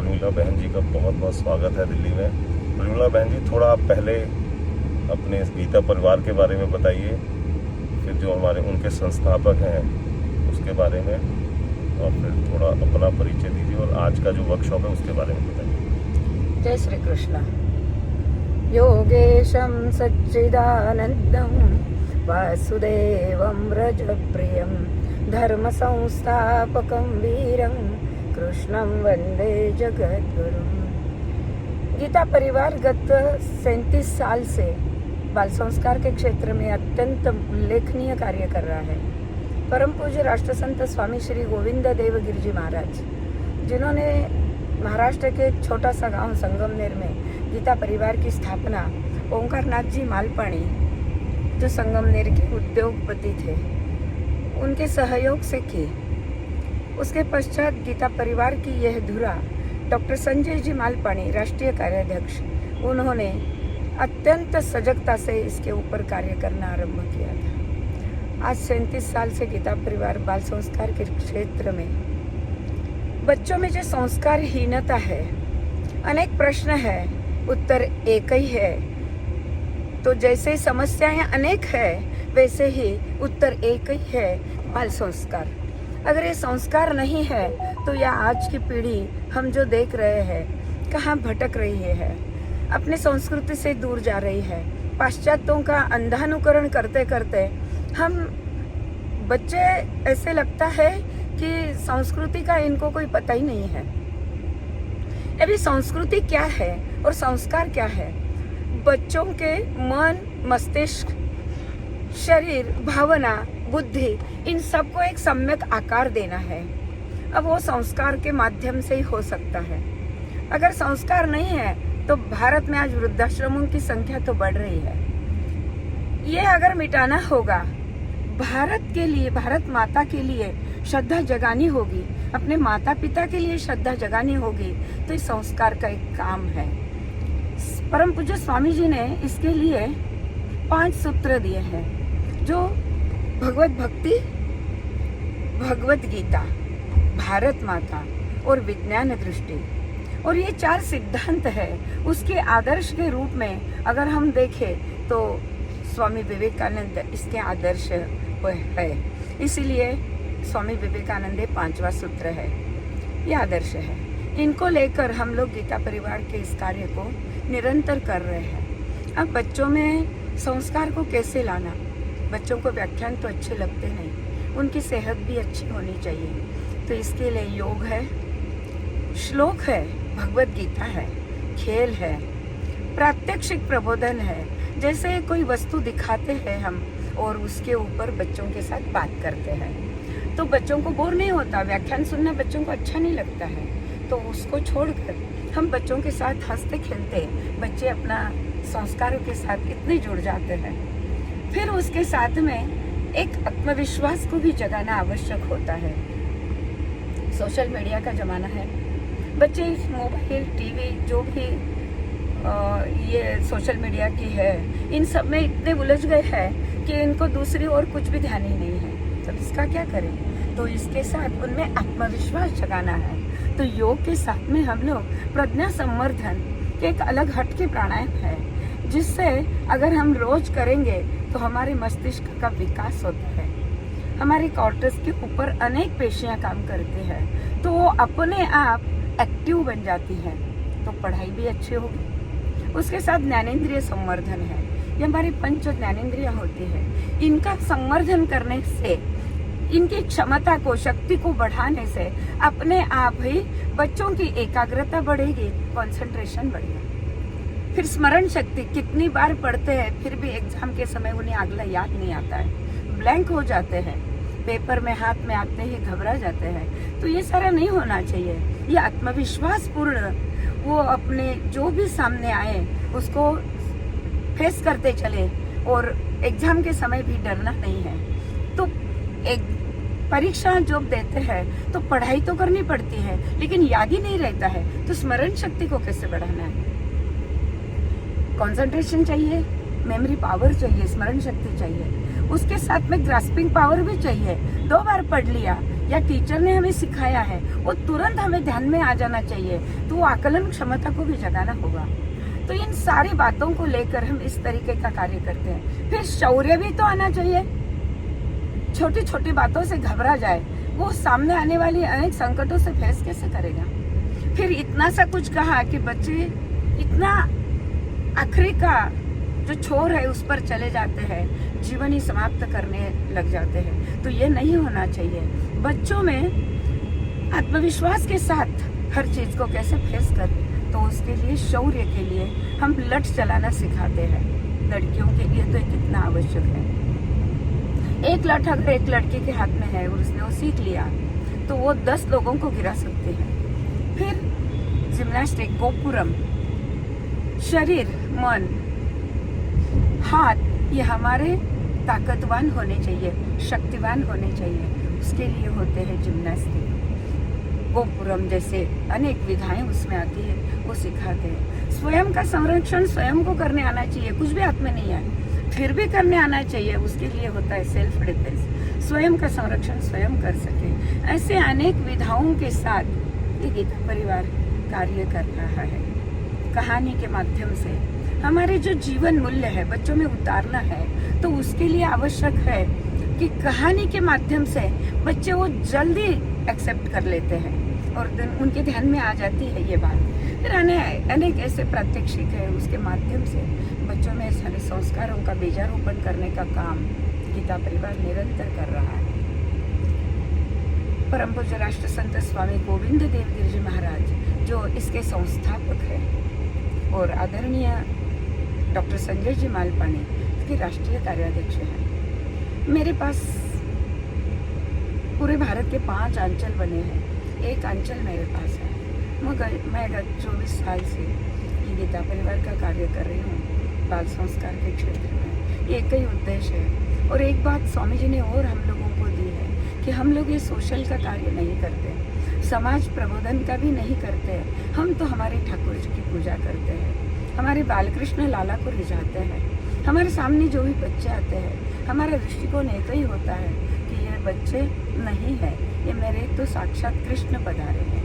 प्रमिला बहन जी का बहुत बहुत स्वागत है दिल्ली में। प्रमिला बहन जी, थोड़ा आप पहले अपने गीता परिवार के बारे में बताइए, फिर जो हमारे उनके संस्थापक हैं उसके बारे में, और फिर थोड़ा अपना परिचय दीजिए और आज का जो वर्कशॉप है उसके बारे में बताइए। जय श्री कृष्ण। योगेशं सच्चिदानन्दं वासुदेवं व्रजप्रियं धर्मसंस्थापकं वीरं कृष्णं वन्दे जगद्गुरुं। गीता परिवार गत 37 साल से बाल संस्कार के क्षेत्र में अत्यंत उल्लेखनीय कार्य कर रहा है। परम पूज्य राष्ट्रसंत स्वामी श्री गोविंद देवगिरी जी महाराज, जिन्होंने महाराष्ट्र के एक छोटा सा गांव संगमनेर में गीता परिवार की स्थापना ओंकार नाथ जी मालपाणी, जो संगमनेर के उद्योगपति थे, उनके सहयोग से की। उसके पश्चात गीता परिवार की यह धुरा डॉक्टर संजय जी मालपाणी, राष्ट्रीय कार्याध्यक्ष, उन्होंने अत्यंत सजगता से इसके ऊपर कार्य करना आरंभ किया था। आज 37 साल से गीता परिवार बाल संस्कार के क्षेत्र में बच्चों में जो संस्कारहीनता है, अनेक प्रश्न है, उत्तर एक ही है। तो जैसे समस्याएं अनेक है, वैसे ही उत्तर एक ही है, बाल संस्कार। अगर ये संस्कार नहीं है तो यह आज की पीढ़ी हम जो देख रहे हैं कहाँ भटक रही है, अपने संस्कृति से दूर जा रही है। पाश्चात्यों का अंधानुकरण करते करते हम बच्चे, ऐसे लगता है कि संस्कृति का इनको कोई पता ही नहीं है। अभी संस्कृति क्या है और संस्कार क्या है? बच्चों के मन, मस्तिष्क, शरीर, भावना, बुद्धि, इन सबको एक सम्यक आकार देना है। अब वो संस्कार के माध्यम से ही हो सकता है। अगर संस्कार नहीं है तो भारत में आज वृद्धाश्रमों की संख्या तो बढ़ रही है। ये अगर मिटाना होगा, भारत के लिए, भारत माता के लिए श्रद्धा जगानी होगी, अपने माता पिता के लिए श्रद्धा जगानी होगी, तो इस संस्कार का एक काम है। परम पूज्य स्वामी जी ने इसके लिए 5 सूत्र दिए हैं, जो भगवत भक्ति, भगवत गीता, भारत माता और विज्ञान दृष्टि, और ये 4 सिद्धांत है। उसके आदर्श के रूप में अगर हम देखें तो स्वामी विवेकानंद इसके आदर्श है। इसीलिए स्वामी विवेकानंद 5वां सूत्र है, ये आदर्श है। इनको लेकर हम लोग गीता परिवार के इस कार्य को निरंतर कर रहे हैं। अब बच्चों में संस्कार को कैसे लाना? बच्चों को व्याख्यान तो अच्छे लगते नहीं, उनकी सेहत भी अच्छी होनी चाहिए। तो इसके लिए योग है, श्लोक है, भगवत गीता है, खेल है, प्रात्यक्षिक प्रबोधन है। जैसे कोई वस्तु दिखाते हैं हम और उसके ऊपर बच्चों के साथ बात करते हैं, तो बच्चों को बोर नहीं होता। व्याख्यान सुनना बच्चों को अच्छा नहीं लगता है, तो उसको छोड़कर हम बच्चों के साथ हंसते खेलते, बच्चे अपना संस्कारों के साथ इतने जुड़ जाते हैं। फिर उसके साथ में एक आत्मविश्वास को भी जगाना आवश्यक होता है। सोशल मीडिया का जमाना है, बच्चे मोबाइल, टीवी, जो भी ये सोशल मीडिया की है, इन सब में इतने उलझ गए हैं कि इनको दूसरी और कुछ भी ध्यान ही नहीं है। तो इसका क्या करें? तो इसके साथ उनमें आत्मविश्वास जगाना है। तो योग के साथ में हम लोग प्रज्ञा संवर्धन के एक अलग हटके प्राणायाम है, जिससे अगर हम रोज करेंगे तो हमारे मस्तिष्क का विकास होता है। हमारे कॉर्टेक्स के ऊपर अनेक पेशियां काम करती हैं, तो वो अपने आप एक्टिव बन जाती हैं, तो पढ़ाई भी अच्छी होगी। उसके साथ ज्ञानेंद्रिय संवर्धन है, ये हमारी 5 ज्ञानेंद्रियां होती है। इनका संवर्धन करने से, इनकी क्षमता को, शक्ति को बढ़ाने से अपने आप ही बच्चों की एकाग्रता बढ़ेगी, कंसंट्रेशन बढ़ेगा। फिर स्मरण शक्ति, कितनी बार पढ़ते हैं फिर भी एग्जाम के समय उन्हें अगला याद नहीं आता है, ब्लैंक हो जाते हैं, पेपर में हाथ में आते ही घबरा जाते हैं। तो ये सारा नहीं होना चाहिए। ये आत्मविश्वास पूर्ण, वो अपने जो भी सामने आए उसको फेस करते चले, और एग्जाम के समय भी डरना नहीं है। तो एक परीक्षा जब देते हैं तो पढ़ाई तो करनी पड़ती है, लेकिन याद ही नहीं रहता है, तो स्मरण शक्ति को कैसे बढ़ाना है? कंसंट्रेशन चाहिए, मेमोरी पावर चाहिए, स्मरण शक्ति चाहिए, उसके साथ में ग्रास्पिंग पावर भी चाहिए। 2 बार पढ़ लिया या टीचर ने हमें सिखाया है वो तुरंत हमें ध्यान में आ जाना चाहिए, तो वो आकलन क्षमता को भी जगाना होगा। तो इन सारी बातों को लेकर हम इस तरीके का कार्य करते हैं। फिर शौर्य भी तो आना चाहिए। छोटी छोटी बातों से घबरा जाए, वो सामने आने वाली अनेक संकटों से फेस कैसे करेगा। फिर इतना सा कुछ कहा कि बच्चे इतना आखिरी का जो छोर है उस पर चले जाते हैं, जीवन ही समाप्त करने लग जाते हैं। तो ये नहीं होना चाहिए। बच्चों में आत्मविश्वास के साथ हर चीज को कैसे फेस करें, तो उसके लिए शौर्य के लिए हम लठ चलाना सिखाते हैं। लड़कियों के लिए तो कितना आवश्यक है। एक लठ अगर एक लड़की के हाथ में है और उसने वो सीख लिया तो वो 10 लोगों को गिरा सकते हैं। फिर जिम्नास्टिक, गोपुरम, शरीर, मन, हाथ, ये हमारे ताकतवान होने चाहिए, शक्तिवान होने चाहिए। उसके लिए होते हैं जिम्नास्टिक। गोपुरम जैसे अनेक विधाएं उसमें आती है, वो सिखाते हैं। स्वयं का संरक्षण स्वयं को करने आना चाहिए। कुछ भी हाथ में नहीं है फिर भी करने आना चाहिए। उसके लिए होता है सेल्फ डिफेंस। स्वयं का संरक्षण स्वयं कर सके। ऐसे अनेक विधाओं के साथ ये गीता परिवार कार्य कर रहा है। कहानी के माध्यम से हमारे जो जीवन मूल्य है बच्चों में उतारना है, तो उसके लिए आवश्यक है कि कहानी के माध्यम से बच्चे वो जल्दी एक्सेप्ट कर लेते हैं और उनके ध्यान में आ जाती है ये बात। फिर अनेक ऐसे प्रात्यक्षिक है, उसके माध्यम से बच्चों में सारे संस्कारों का बीजारोपण करने का काम गीता परिवार निरंतर कर रहा है। परम पूज्य राष्ट्र संत स्वामी गोविंद देवगिरी जी महाराज जो इसके संस्थापक है और आदरणीय डॉक्टर संजय जी मालपानी इसके राष्ट्रीय कार्याध्यक्ष हैं। मेरे पास पूरे भारत के 5 अंचल बने हैं, एक अंचल मेरे पास है। मैं गत 24 साल से ये गीता परिवार का कार्य कर रही हूँ बाल संस्कार के क्षेत्र में। ये एक ही उद्देश्य है। और एक बात स्वामी जी ने और हम लोगों को दी है कि हम लोग ये सोशल का कार्य नहीं करते, समाज प्रबोधन का भी नहीं करते। हम तो हमारे ठाकुर जी की पूजा करते हैं, हमारे बालकृष्ण लाला को रिझाते हैं। हमारे सामने जो भी बच्चे आते हैं, हमारा दृष्टिकोण एक ही होता है कि ये बच्चे नहीं है, ये मेरे तो साक्षात कृष्ण पधारे हैं।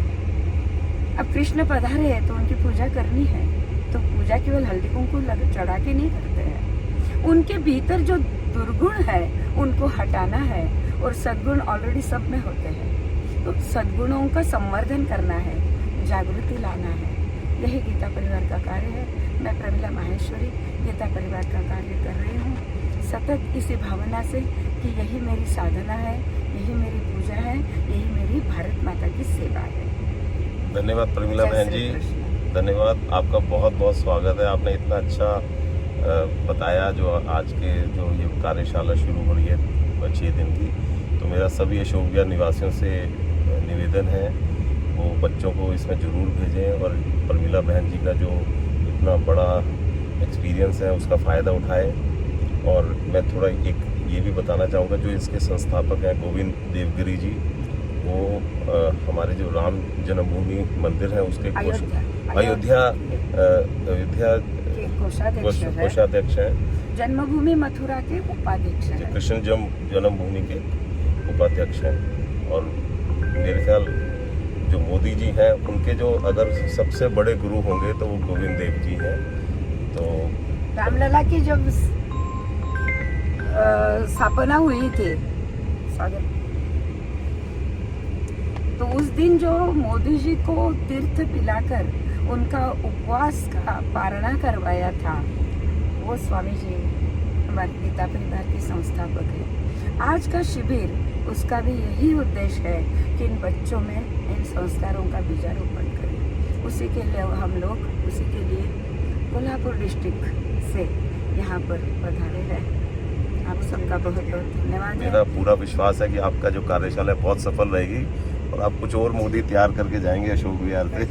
अब कृष्ण पधारे हैं तो उनकी पूजा करनी है, तो पूजा केवल हल्दी कुंकू चढ़ा के नहीं करते हैं। उनके भीतर जो दुर्गुण है उनको हटाना है और सद्गुण ऑलरेडी सब में होते हैं। तो सद्गुणों का संवर्धन करना है, जागृति लाना है। यही गीता परिवार का कार्य है। मैं प्रमिला माहेश्वरी गीता परिवार का कार्य कर रही हूँ सतत इसी भावना से कि यही मेरी साधना है, यही मेरी पूजा है, यही मेरी भारत माता की सेवा है। धन्यवाद प्रमिला बहन जी, धन्यवाद। आपका बहुत बहुत स्वागत है। आपने इतना अच्छा बताया जो आज के जो ये कार्यशाला शुरू हो रही है 6 दिन की। तो मेरा सभी अशोक विहार निवासियों से निवेदन है वो बच्चों को इसमें ज़रूर भेजें और प्रमिला बहन जी का जो इतना बड़ा एक्सपीरियंस है उसका फ़ायदा उठाएं। और मैं थोड़ा एक ये भी बताना चाहूँगा, जो इसके संस्थापक हैं गोविंद देवगिरी जी, वो हमारे जो राम जन्मभूमि मंदिर है उसके अयोध्या कोषाध्यक्ष हैं, जन्मभूमि मथुरा के उपाध्यक्ष हैं, कृष्ण जन्मभूमि के उपाध्यक्ष हैं। और मेरे ख्याल जो मोदी जी हैं उनके जो अगर सबसे बड़े गुरु होंगे तो वो गोविंद देव जी हैं। तो रामलला की जब स्थापना हुई थी तो उस दिन जो मोदी जी को तीर्थ पिलाकर उनका उपवास का पारणा करवाया था वो स्वामी जी हमारे गीता परिवार के संस्थापक है। आज का शिविर उसका भी यही उद्देश्य है कि इन बच्चों में इन संस्कारों का बीजारोपण करें। उसी के लिए हम लोग उसी के लिए कोल्हापुर डिस्ट्रिक्ट से यहाँ पर पधारे हैं। आप सबका बहुत बहुत धन्यवाद। मेरा पूरा विश्वास है कि आपका जो कार्यशाला बहुत सफल रहेगी और आप कुछ और मोदी तैयार करके जाएंगे अशोक विहार से।